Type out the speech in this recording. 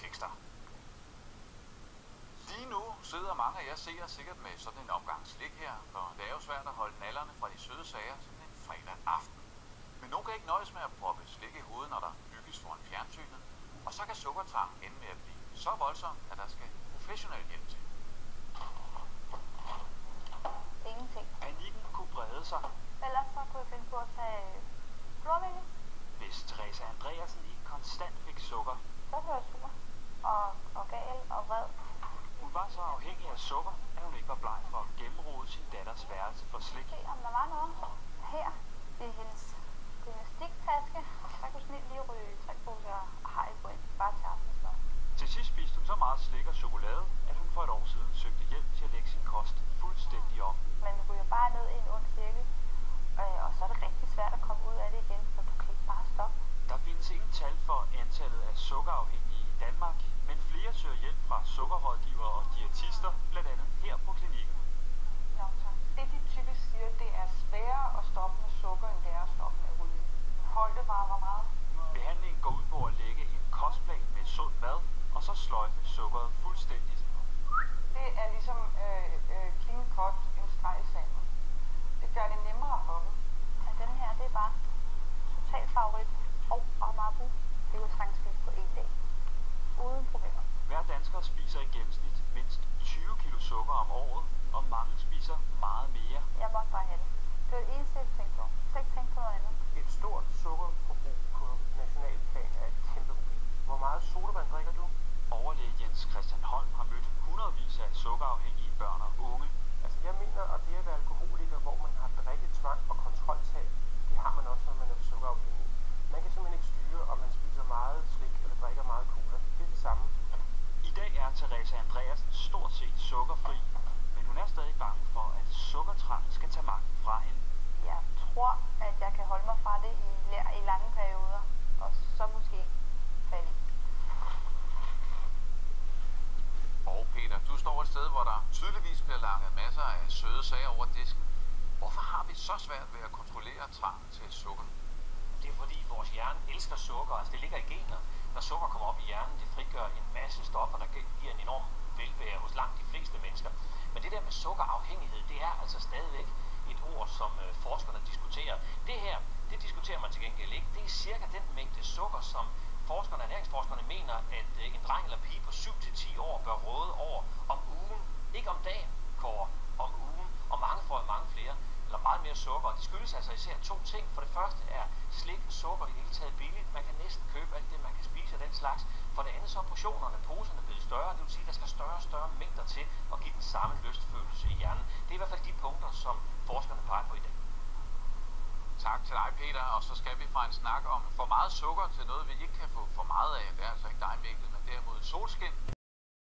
tekster. Lige nu sidder mange af jer seere sikkert med sådan en omgang slik her, for det er jo svært at holde nallerne fra de søde sager sådan en fredag aften. Men nogen kan ikke nøjes med at proppe slik i hovedet, når der bygges foran fjernsynet, og så kan sukkertrangen ende med at blive så voldsom, at der skal professionel hjælp til. Ingenting. Panikken kunne brede sig. Ellers så kunne jeg finde på at tage blåmælk. Hvis Theresa Andreasen ikke konstant fik sukker. Så blev jeg sur og gal og vred. Hun var så afhængig af sukker, at hun ikke var bleg for at gennemrode sin datters værelse for slik. Se om der var noget her i hendes gymnastiktaske. Så kunne snit lige ryge 3 poser Haribo ind, bare til aftensmad. Til sidst spiste hun så meget slik og chokolade, at hun for et år siden søgte hjælp til at lægge sin kost fuldstændig om. Man ryger bare ned i en ond cirkel, og så er det rigtig svært at komme ud af det igen, for du kan ikke bare stoppe. Der findes ingen tal for antallet af sukkerafhængige i Danmark, men flere søger hjælp fra sukkerrådgivere og diætister, blandt andet her på klinikken. Nå, tak. Det de typisk siger, det er sværere at stoppe med sukker, end det er at stoppe med ryge. Hold det bare, hvor meget. Behandlingen går ud på at lægge en kostplan med sund mad, og så sløjfe sukkeret fuldstændigt. Det er ligesom clean cut, en streg i sandet. Det gør det nemmere for dem. Ja, den her, det er bare total favorit. Og Marabou, det kunne sagtens spise på en dag. Uden problemer. Hver dansker spiser i gennemsnit mindst 20 kilo sukker om året, og mange spiser meget mere. Jeg måtte bare have det. Det var det eneste, jeg tænkte på. Jeg ikke tænkt på noget andet. Et stort sukkerforbrug på nationalplan er et kæmpe problem. Hvor meget sodavand drikker du? Overlæge Jens Christian Holm har mødt hundredvis af sukkerafhængige børn og unge. Altså jeg mener, at det at være alkoholiker, hvor man har drikketvang og kontroltab, det har man også, når man er sukkerafhængig. Man kan simpelthen ikke styre, om man spiser meget slik eller drikker meget cola. Det er det samme. I dag er Theresa Andreasen stort set sukkerfri, men hun er stadig bange for, at sukkertrangen skal tage magten fra hende. Jeg tror, at jeg kan holde mig fra det i lange perioder, og så måske falde i. Og Peter, du står et sted, hvor der tydeligvis bliver langet masser af søde sager over disken. Hvorfor har vi så svært ved at kontrollere trangen til sukker? Det er fordi vores hjerne elsker sukker, altså det ligger i gener. Når sukker kommer op i hjernen, det frigør en masse stoffer, der giver en enorm velvære hos langt de fleste mennesker. Men det der med sukkerafhængighed, det er altså stadigvæk et ord, som forskerne diskuterer. Det her, det diskuterer man til gengæld ikke. Det er cirka den mængde sukker, som ernæringsforskerne mener, at en dreng eller pige på 7-10 år bør råde over om ugen. Ikke om dagen, Kåre, om ugen. Og mange får mange flere, eller meget mere sukker. Og det skyldes altså især 2 ting. For det første er slik, sukker i det hele taget billigt. Man kan næsten købe alt det, man kan spise af den slags. For det andet så er portionerne, poserne blevet større. Det vil sige, at der skal større og større mængder til at give den samme lystfølelse i hjernen. Det er i hvert fald de punkter, som forskerne peger på i dag. Tak til dig, Peter, og så skal vi fra en snak om for meget sukker til noget, vi ikke kan få for meget af. Det er altså ikke dig, Mikkel, men derimod solskin.